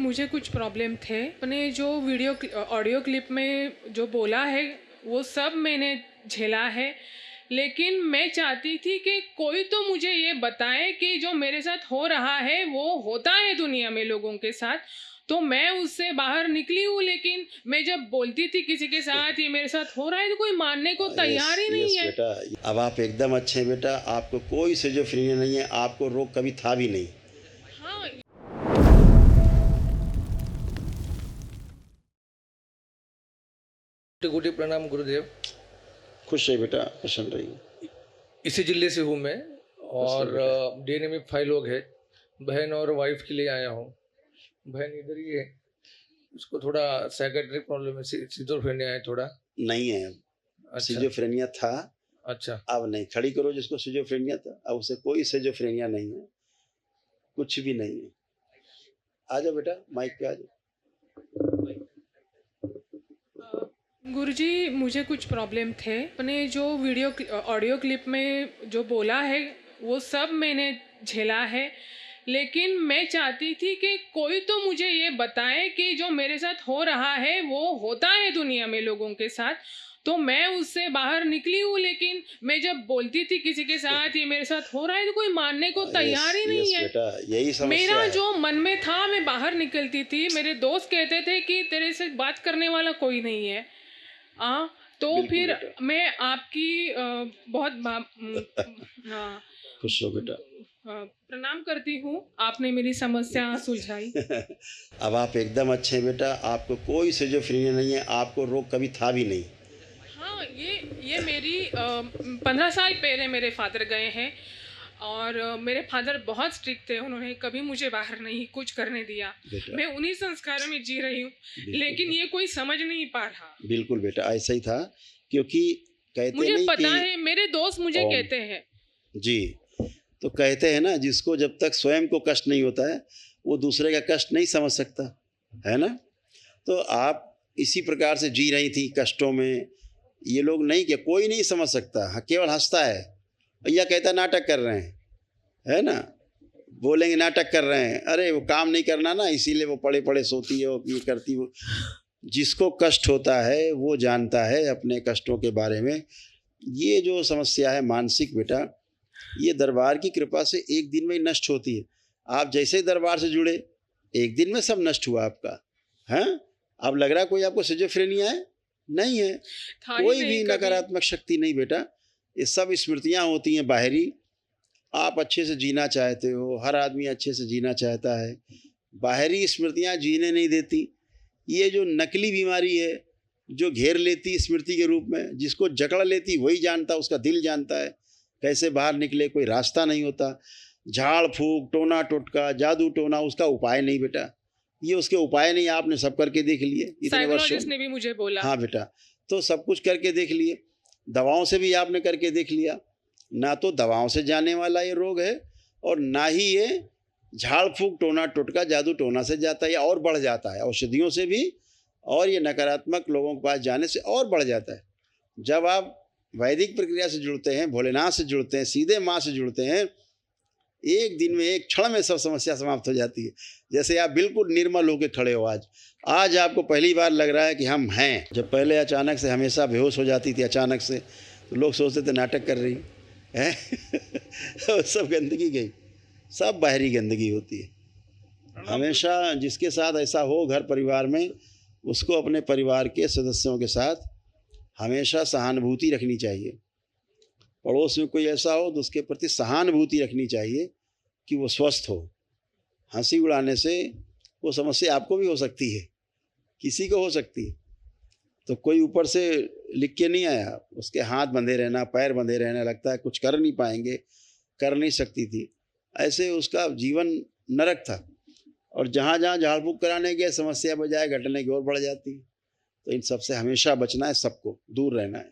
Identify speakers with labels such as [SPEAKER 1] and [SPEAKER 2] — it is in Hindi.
[SPEAKER 1] मुझे कुछ प्रॉब्लम थे। अपने जो ऑडियो क्लिप में जो बोला है वो सब मैंने झेला है, लेकिन मैं चाहती थी कि कोई तो मुझे ये बताए कि जो मेरे साथ हो रहा है वो होता है दुनिया में लोगों के साथ। तो मैं उससे बाहर निकली हूँ, लेकिन मैं जब बोलती थी किसी के साथ ये मेरे साथ हो रहा है तो कोई मानने को तैयार ही नहीं
[SPEAKER 2] यस
[SPEAKER 1] है।
[SPEAKER 2] बेटा, अब आप एकदम अच्छे हैं बेटा, आपको कोई सिजोफ्रेनिया नहीं है, आपको रोग कभी था भी नहीं।
[SPEAKER 1] हाँ।
[SPEAKER 3] कोटि प्रणाम गुरुदेव।
[SPEAKER 2] खुश है बेटा, प्रसन्न रहिए।
[SPEAKER 3] इसी जिले से हूँ मैं और
[SPEAKER 2] बेटा।
[SPEAKER 3] डीएनए में 5 लोग हैं। बहन और वाइफ के लिए आया हूँ। बहन इधर ही है, उसको थोड़ा साइकेट्रिक प्रॉब्लम है, सिजोफ्रेनिया है थोड़ा।
[SPEAKER 2] नहीं है,
[SPEAKER 3] अच्छा
[SPEAKER 2] सिजोफ्रेनिया था,
[SPEAKER 3] अच्छा।
[SPEAKER 2] अब नहीं। खड़ी करो जिसको सिजोफ्रेनिया था, अब उसे कोई सिजोफ्रेनिया नहीं है, कुछ भी नहीं है। आ जाओ बेटा, माइक पे आ जाओ।
[SPEAKER 1] गुरुजी, मुझे कुछ प्रॉब्लम थे। अपने जो ऑडियो क्लिप में जो बोला है वो सब मैंने झेला है, लेकिन मैं चाहती थी कि कोई तो मुझे ये बताए कि जो मेरे साथ हो रहा है वो होता है दुनिया में लोगों के साथ। तो मैं उससे बाहर निकली हूँ, लेकिन मैं जब बोलती थी किसी के साथ ये मेरे साथ हो रहा है तो कोई मानने को तैयार ही नहीं है।
[SPEAKER 2] बेटा, यही समस्या
[SPEAKER 1] मेरा
[SPEAKER 2] है।
[SPEAKER 1] जो मन में था मैं बाहर निकलती थी। मेरे दोस्त कहते थे कि तेरे से बात करने वाला कोई नहीं है। तो फिर
[SPEAKER 2] बेटा।
[SPEAKER 1] मैं आपकी हाँ,
[SPEAKER 2] खुश हो बेटा।
[SPEAKER 1] प्रणाम करती हूँ, आपने मेरी समस्या सुलझाई।
[SPEAKER 2] अब आप एकदम अच्छे हैं बेटा, आपको कोई सिजोफ्रेनिया नहीं है, आपको रोग कभी था भी नहीं।
[SPEAKER 1] हाँ, ये मेरी 15 साल पहले मेरे फादर गए हैं और मेरे फादर बहुत स्ट्रिक्ट थे। उन्होंने कभी मुझे बाहर नहीं कुछ करने दिया। मैं उन्हीं संस्कारों में जी रही हूँ, लेकिन ये कोई समझ नहीं पा रहा।
[SPEAKER 2] बिल्कुल बेटा, ऐसा ही था, क्योंकि कहते
[SPEAKER 1] मुझे
[SPEAKER 2] नहीं
[SPEAKER 1] पता
[SPEAKER 2] कि
[SPEAKER 1] है, मेरे दोस्त मुझे कहते हैं।
[SPEAKER 2] जी, तो कहते हैं ना, जिसको जब तक स्वयं को कष्ट नहीं होता है वो दूसरे का कष्ट नहीं समझ सकता है ना। तो आप इसी प्रकार से जी रही थी कष्टों में। ये लोग नहीं, क्या कोई नहीं समझ सकता, केवल हंसता है, भैया कहता नाटक कर रहे हैं, है ना। बोलेंगे नाटक कर रहे हैं, अरे वो काम नहीं करना ना, इसीलिए वो पड़े पड़े सोती है, वो ये करती। वो जिसको कष्ट होता है वो जानता है अपने कष्टों के बारे में। ये जो समस्या है मानसिक बेटा, ये दरबार की कृपा से एक दिन में ही नष्ट होती है। आप जैसे ही दरबार से जुड़े एक दिन में सब नष्ट हुआ आपका। हैं, अब लग रहा कोई आपको सिजोफ्रेनिया है? नहीं है, कोई भी नकारात्मक शक्ति नहीं बेटा। ये सब स्मृतियाँ होती हैं बाहरी। आप अच्छे से जीना चाहते हो, हर आदमी अच्छे से जीना चाहता है, बाहरी स्मृतियाँ जीने नहीं देती। ये जो नकली बीमारी है जो घेर लेती स्मृति के रूप में, जिसको जकड़ लेती वही जानता, उसका दिल जानता है कैसे बाहर निकले, कोई रास्ता नहीं होता। झाड़ फूक, टोना टोटका, जादू टोना उसका उपाय नहीं बेटा, ये उसके उपाय नहीं। आपने सब करके देख लिए इतने वर्षों
[SPEAKER 1] ने भी मुझे बोला।
[SPEAKER 2] हाँ बेटा, तो सब कुछ करके देख लिए, दवाओं से भी आपने करके देख लिया। ना तो दवाओं से जाने वाला ये रोग है और ना ही ये झाड़ फूक, टोना टोटका, जादू टोना से जाता है, या और बढ़ जाता है औषधियों से भी, और ये नकारात्मक लोगों के पास जाने से और बढ़ जाता है। जब आप वैदिक प्रक्रिया से जुड़ते हैं, भोलेनाथ से जुड़ते हैं, सीधे माँ से जुड़ते हैं, एक दिन में, एक क्षण में सब समस्या समाप्त हो जाती है। जैसे आप बिल्कुल निर्मल होकर खड़े हो। आज आपको पहली बार लग रहा है कि हम हैं। जब पहले अचानक से हमेशा बेहोश हो जाती थी अचानक से, तो लोग सोचते थे नाटक कर रही है। सब गंदगी गई, सब बाहरी गंदगी होती है। हमेशा जिसके साथ ऐसा हो घर परिवार में, उसको अपने परिवार के सदस्यों के साथ हमेशा सहानुभूति रखनी चाहिए। पड़ोस में कोई ऐसा हो तो उसके प्रति सहानुभूति रखनी चाहिए कि वो स्वस्थ हो। हंसी उड़ाने से वो समस्या आपको भी हो सकती है, किसी को हो सकती है। तो कोई ऊपर से लिख के नहीं आया, उसके हाथ बंधे रहना, पैर बंधे रहना, लगता है कुछ कर नहीं पाएंगे, कर नहीं सकती थी, ऐसे उसका जीवन नरक था। और जहाँ जहाँ झाड़ फूक कराने गए समस्या बजाय घटने की ओर बढ़ जाती है। तो इन सब से हमेशा बचना है, सबको दूर रहना है।